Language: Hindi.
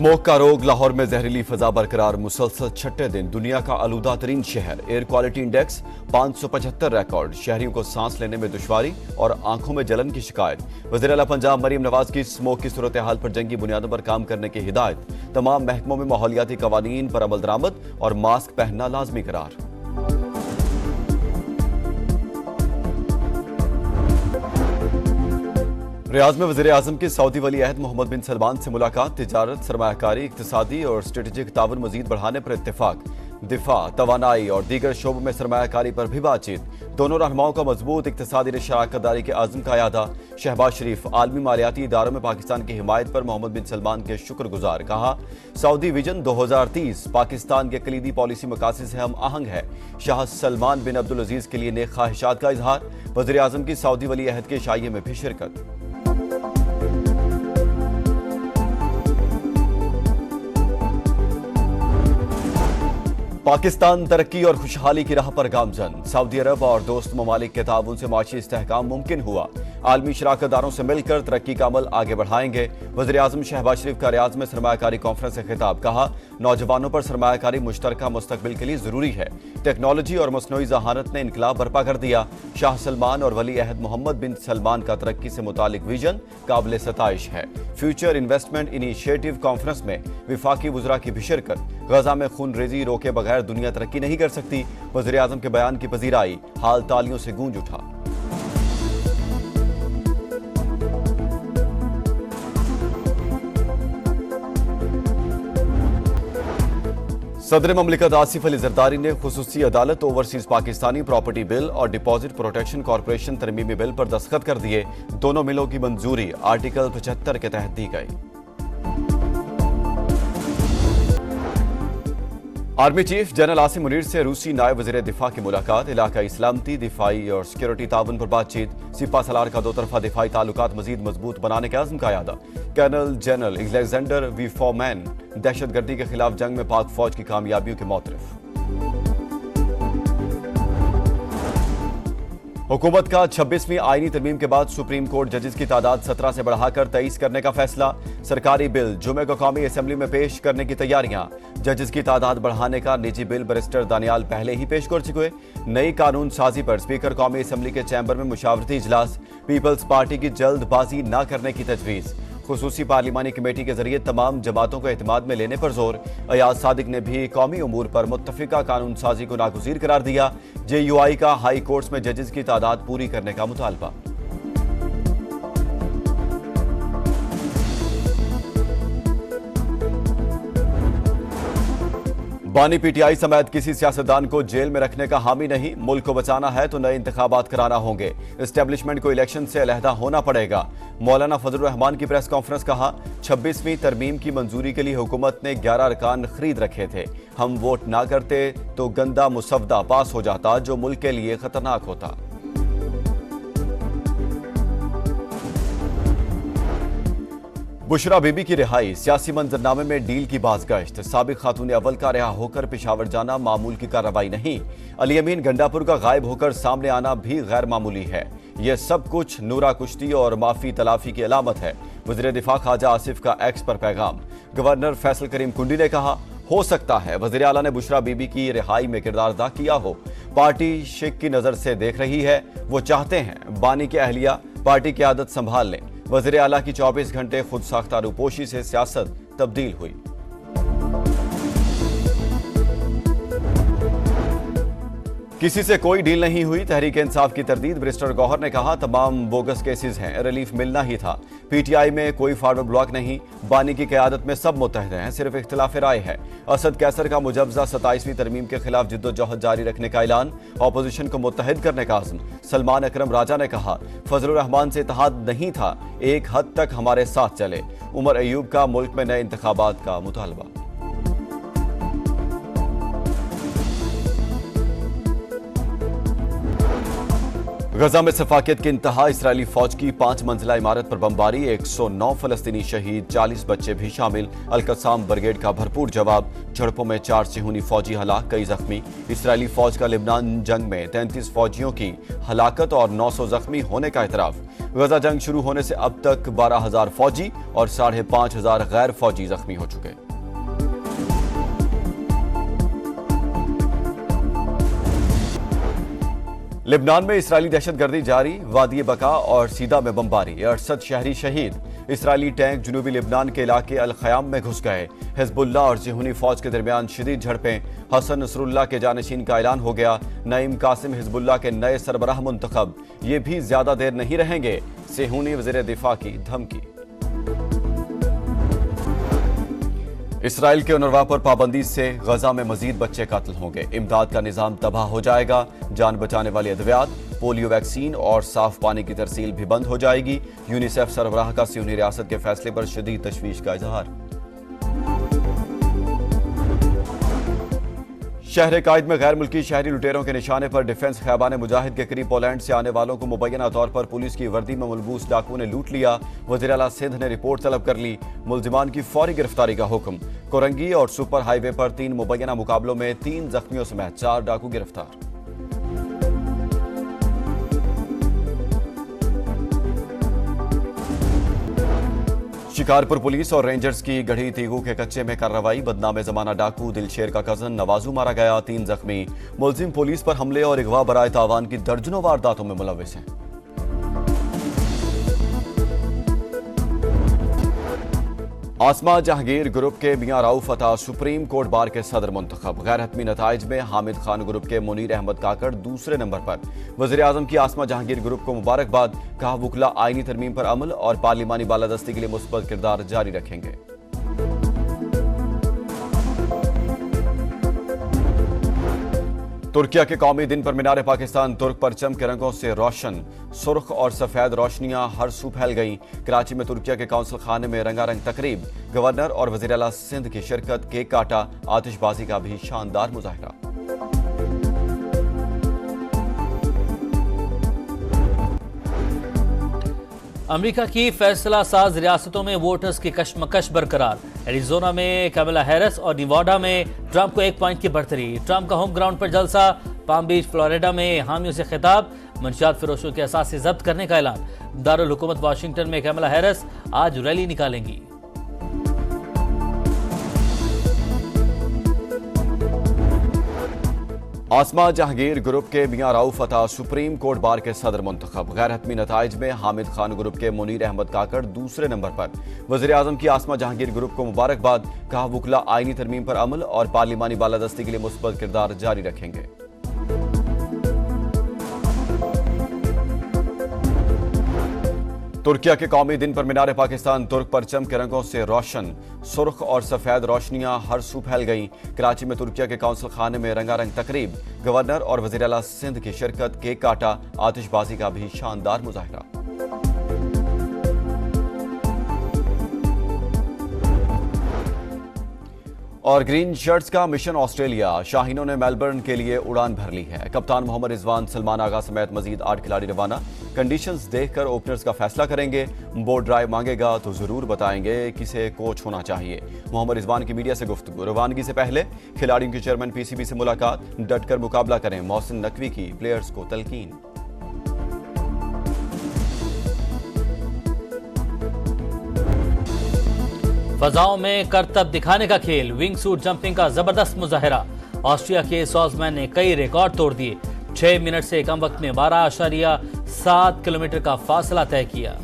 स्मोक का रोग लाहौर में जहरीली फजा बरकरार मुसलसल छठे दिन दुनिया का आलूदा तरीन शहर। Air quality index 575 record. शहरियों को सांस लेने में दुश्वारी और आंखों में जलन की शिकायत। वज़ीर आला पंजाब मरीम नवाज की स्मोक की सूरत हाल पर जंगी बुनियादों पर काम करने की हिदायत। तमाम महकमों में माहौलियाती कवानीन पर अमल दरामद और मास्क पहनना लाजमी करार। रियाज में वज़ीर आज़म की सऊदी वली अहद मोहम्मद बिन सलमान से मुलाकात। तिजारत, सरमायाकारी, इक्तिसादी और स्ट्रेटेजिक ताउन मजीद बढ़ाने पर इत्तेफाक। दिफा, तवानाई और दीगर शोबों में सरमायाकारी पर भी बातचीत। दोनों रहनुमाओं का मजबूत इक्तिसादी शराकतदारी के आज़म का यादा। शहबाज शरीफ आलमी मालियाती इदारों में पाकिस्तान की हिमायत पर मोहम्मद बिन सलमान के शुक्रगुजार। कहा, सऊदी विजन 2030 पाकिस्तान के कलीदी पॉलिसी मकासद से हम आहंग है। शाह सलमान बिन अब्दुल अजीज के लिए नेक ख्वाहिशात का इजहार। वज़ीर आज़म की सऊदी वली अहद के इशाइये में भी शिरकत। पाकिस्तान तरक्की और खुशहाली की राह पर गामजन। सऊदी अरब और दोस्त ममालिक के ताउन से माशी इस्तेहकाम मुमकिन हुआ। आलमी शराकतदारों से मिलकर तरक्की का अमल आगे बढ़ाएंगे। वज़ीर आज़म शहबाज शरीफ का रियाज में सरमायाकारी कॉन्फ्रेंस से खिताब। कहा, नौजवानों पर सरमायाकारी मुश्तरका मुस्तकबिल के लिए जरूरी है। टेक्नोलॉजी और मसनूई जहानत ने इनकलाब बर्पा कर दिया। शाह सलमान और वली अहद मोहम्मद बिन सलमान का तरक्की से मुतालिक विजन काबिल सताइश है। फ्यूचर इन्वेस्टमेंट इनिशिएटिव कॉन्फ्रेंस में विफाकी वुज़रा की भी शिरकत। गजा में खून रेजी रोके बगैर दुनिया तरक्की नहीं कर सकती। वज़ीर आज़म के बयान की पजीराई। हाल तालियों से गूंज उठा। सदर ममलिकत आसिफ अली जरदारी ने खुसूसी अदालत ओवरसीज पाकिस्तानी प्रॉपर्टी बिल और डिपॉजिट प्रोटेक्शन कॉरपोरेशन तरमीमी बिल पर दस्तखत कर दिए। दोनों बिलों की मंजूरी आर्टिकल 75 के तहत दी गई। Army chief general Asim Munir से रूसी नायब वज़ीर दिफा की मुलाकात। इलाकाई सलामती, दिफाई और सिक्योरिटी ताउन पर बातचीत। सिपा सलार का दो तरफा दिफाई ताल्लुकात मजीद मजबूत बनाने के आज़म का यादा। Colonel general Alexander V Foreman दहशतगर्दी के खिलाफ जंग में पाक फौज की कामयाबियों के मोतरफ। हुकूमत का 26वीं आईनी तरमीम के बाद सुप्रीम कोर्ट जजेस की तादाद 17 से बढ़ाकर 23 करने का फैसला। सरकारी बिल जुमे को कौमी असम्बली में पेश करने की तैयारियां। जजेस की तादाद बढ़ाने का निजी बिल बैरिस्टर दानियाल पहले ही पेश कर चुके। नई कानून साजी पर स्पीकर कौमी असम्बली के चैम्बर में मुशावरती इजलास। पीपल्स पार्टी की जल्दबाजी न करने की तजवीज़। खुसूसी पार्लिमानी कमेटी के जरिए तमाम जमातों को एतमाद में लेने पर जोर। अयाज सादिक ने भी कौमी उमूर पर मुत्तफिका कानून साजी को नागुज़ीर करार दिया। JUI का हाई कोर्ट्स में जजेस की तादाद पूरी करने का मुतालबा। बानी PTI समेत किसी सियासतदान को जेल में रखने का हामी नहीं। मुल्क को बचाना है तो नए इंतखाबात कराना होंगे। एस्टेब्लिशमेंट को इलेक्शन से अलहदा होना पड़ेगा। मौलाना फजलुर रहमान की प्रेस कॉन्फ्रेंस। कहा, 26वीं तरमीम की मंजूरी के लिए हुकूमत ने 11 अरकान खरीद रखे थे। हम वोट ना करते तो गंदा मुसवदा पास हो जाता जो मुल्क के लिए खतरनाक होता। बुशरा बीबी की रिहाई। सियासी मंजरनामे में डील की बाज़गश्त। साबिक खातून अव्वल का रिहा होकर पेशावर जाना मामूल की कार्रवाई नहीं। अली अमीन गंडापुर का गायब होकर सामने आना भी गैर मामूली है। यह सब कुछ नूरा कुश्ती और माफी तलाफी की अलामत है। वज़ीर दिफा ख्वाजा आसिफ का एक्स पर पैगाम। गवर्नर फैसल करीम कुंडी ने कहा, हो सकता है वज़ीर आला ने बुशरा बीबी की रिहाई में किरदार अदा किया हो। पार्टी शिक की नजर से देख रही है। वो चाहते हैं बानी की अहलिया पार्टी की आदत संभाल लें। वज़ीर आला की 24 घंटे खुद साख्ता रूपोशी से सियासत तब्दील हुई। किसी से कोई डील नहीं हुई। तहरीक इंसाफ की तरदीद। बैरिस्टर गौहर ने कहा, तमाम बोगस केसेस हैं, रिलीफ मिलना ही था। PTI में कोई फॉरवर्ड ब्लॉक नहीं। बानी की क़यादत में सब मुत्तहद हैं, सिर्फ इख्तिलाफ राय है। असद कैसर का मुजवजा 27वीं तरमीम के खिलाफ जिद्दोजहद जारी रखने का ऐलान। ऑपोजिशन को मुत्तहद करने का आज़म। सलमान अकरम राजा ने कहा, फजलुर रहमान से इत्तेहाद नहीं था, एक हद तक हमारे साथ चले। उमर अयूब का मुल्क में नए इंतखाबात का मुतालबा। गजा में सफाकियत की इंतहा, इसराइली फौज की 5 मंजिला इमारत पर बमबारी, 109 फलस्तीनी शहीद, 40 बच्चे भी शामिल। अल-कस्साम ब्रिगेड का भरपूर जवाब, झड़पों में 4 सिहूनी फौजी हलाक, कई जख्मी। इसराइली फौज का लिबनान जंग में 33 फौजियों की हलाकत और 900 जख्मी होने का एतराफ। गजा जंग शुरू होने से अब तक 12,000 फौजी और 5,500 गैर फौजी जख्मी हो चुके। लिबनान में इसराइली दहशतगर्दी जारी, वादी बका और सीदा में बमबारी, 68 शहरी शहीद। इसराइली टैंक जनूबी लिबनान के इलाके अल ख़याम में घुस गए। हिज़्बुल्लाह और सिहूनी फौज के दरमियान शदीद झड़पें, हसन नसरुल्लाह के जानशीन का ऐलान हो गया। नईम कासिम हिज़्बुल्लाह के नए सरबराह मुंतखब, ये भी ज्यादा देर नहीं रहेंगे, सिहूनी वज़ीर दिफा की धमकी। इसराइल के उनरवा पर पाबंदी से गजा में मजीद बच्चे कातिल होंगे, इमदाद का निजाम तबाह हो जाएगा, जान बचाने वाली अद्वियात, पोलियो वैक्सीन और साफ पानी की तरसील भी बंद हो जाएगी। यूनिसेफ सरबराह का सिहूनी रियासत के फैसले पर शदीद तशवीश का इजहार। शहर कायद में गैर मुल्की शहरी लुटेरों के निशाने पर डिफेंस खैबान मुजाहिद के करीब पोलैंड से आने वालों को मुबैना तौर पर पुलिस की वर्दी में मुलबूस डाकुओं ने लूट लिया। वज़ीर आला सिंध ने रिपोर्ट तलब कर ली, मुलजिमान की फौरी गिरफ्तारी का हुक्म। कोरंगी और सुपर हाईवे पर 3 मुबैना मुकाबलों में 3 जख्मियों समेत 4 डाकू गिरफ्तार। शिकारपुर पुलिस और रेंजर्स की गढ़ी तीगू के कच्चे में कार्रवाई, बदनाम जमाना डाकू दिलशेर का कजन नवाजू मारा गया, 3 जख्मी। मुलजिम पुलिस पर हमले और अगवा बराए तावान की दर्जनों वारदातों में मुलविस हैं। आसमा जहांगीर ग्रुप के मियां राउफ अता सुप्रीम कोर्ट बार के सदर मुंतखब। गैर हतमी नताइज में हामिद खान ग्रुप के मुनीर अहमद काकड़ दूसरे नंबर पर। वज़ीर आज़म की आसमा जहांगीर ग्रुप को मुबारकबाद, कहा वुकला आईनी तरमीम पर अमल और पार्लिमानी बालादस्ती के लिए मुस्बत किरदार जारी रखेंगे। तुर्किया के कौमी दिन पर मीनार पाकिस्तान तुर्क परचम के रंगों से रोशन, सुर्ख और सफेद रोशनियां हर सू फैल गईं। कराची में तुर्किया के काउंसिल खाने में रंगारंग तकरीब, गवर्नर और वज़ीर आला सिंध की शिरकत, केक काटा, आतिशबाजी का भी शानदार मुजाहरा। अमेरिका की फैसला साज रियासतों में वोटर्स की कशमकश बरकरार। एरिजोना में कमला हैरिस और निवाडा में ट्रंप को 1 पॉइंट की बढ़तरी। ट्रंप का होम ग्राउंड पर जलसा, पाम बीच फ्लोरिडा में हामियों से खिताब, मंशियात फरोशों के असासे जब्त करने का ऐलान। दारुल हुकूमत वाशिंगटन में कमला हैरिस आज रैली निकालेंगी। आसमा जहांगीर ग्रुप के मियां राउफ अता सुप्रीम कोर्ट बार के सदर मुंतखब। गैर हतमी नताइज में हामिद खान ग्रुप के मुनीर अहमद काकड़ दूसरे नंबर पर। वज़ीर आज़म की आसमा जहांगीर ग्रुप को मुबारकबाद, कहा वुकला आईनी तरमीम पर अमल और पार्लिमानी बालादस्ती के लिए मुस्बत किरदार जारी रखेंगे। तुर्किया के कौमी दिन पर मीनार पाकिस्तान तुर्क परचम के रंगों से रोशन, सुर्ख और सफेद रोशनियां हर सू फैल गईं। कराची में तुर्किया के काउंसिल खाने में रंगारंग तकरीब, गवर्नर और वज़ीर आला सिंध की शिरकत, केक काटा, आतिशबाजी का भी शानदार मुजाहरा। और ग्रीन शर्ट्स का मिशन ऑस्ट्रेलिया, शाहीनों ने मेलबर्न के लिए उड़ान भर ली है। कप्तान मोहम्मद रिजवान, सलमान आगा समेत मजीद 8 खिलाड़ी रवाना। कंडीशंस देखकर ओपनर्स का फैसला करेंगे। बोर्ड ड्राइव मांगेगा तो जरूर बताएंगे किसे कोच होना चाहिए। मोहम्मद रिजवान की मीडिया से गुफ्तगू, रवानगी से पहले खिलाड़ियों के चेयरमैन पीसीबी से मुलाकात, डटकर मुकाबला करें, मोहसिन नकवी की प्लेयर्स को तलकीन। फजाओं में करतब दिखाने का खेल, विंग सूट जंपिंग का जबरदस्त मुजाहरा। ऑस्ट्रिया के सॉल्जमैन ने कई रिकॉर्ड तोड़ दिए, 6 मिनट से कम वक्त में 12.7 किलोमीटर का फासला तय किया।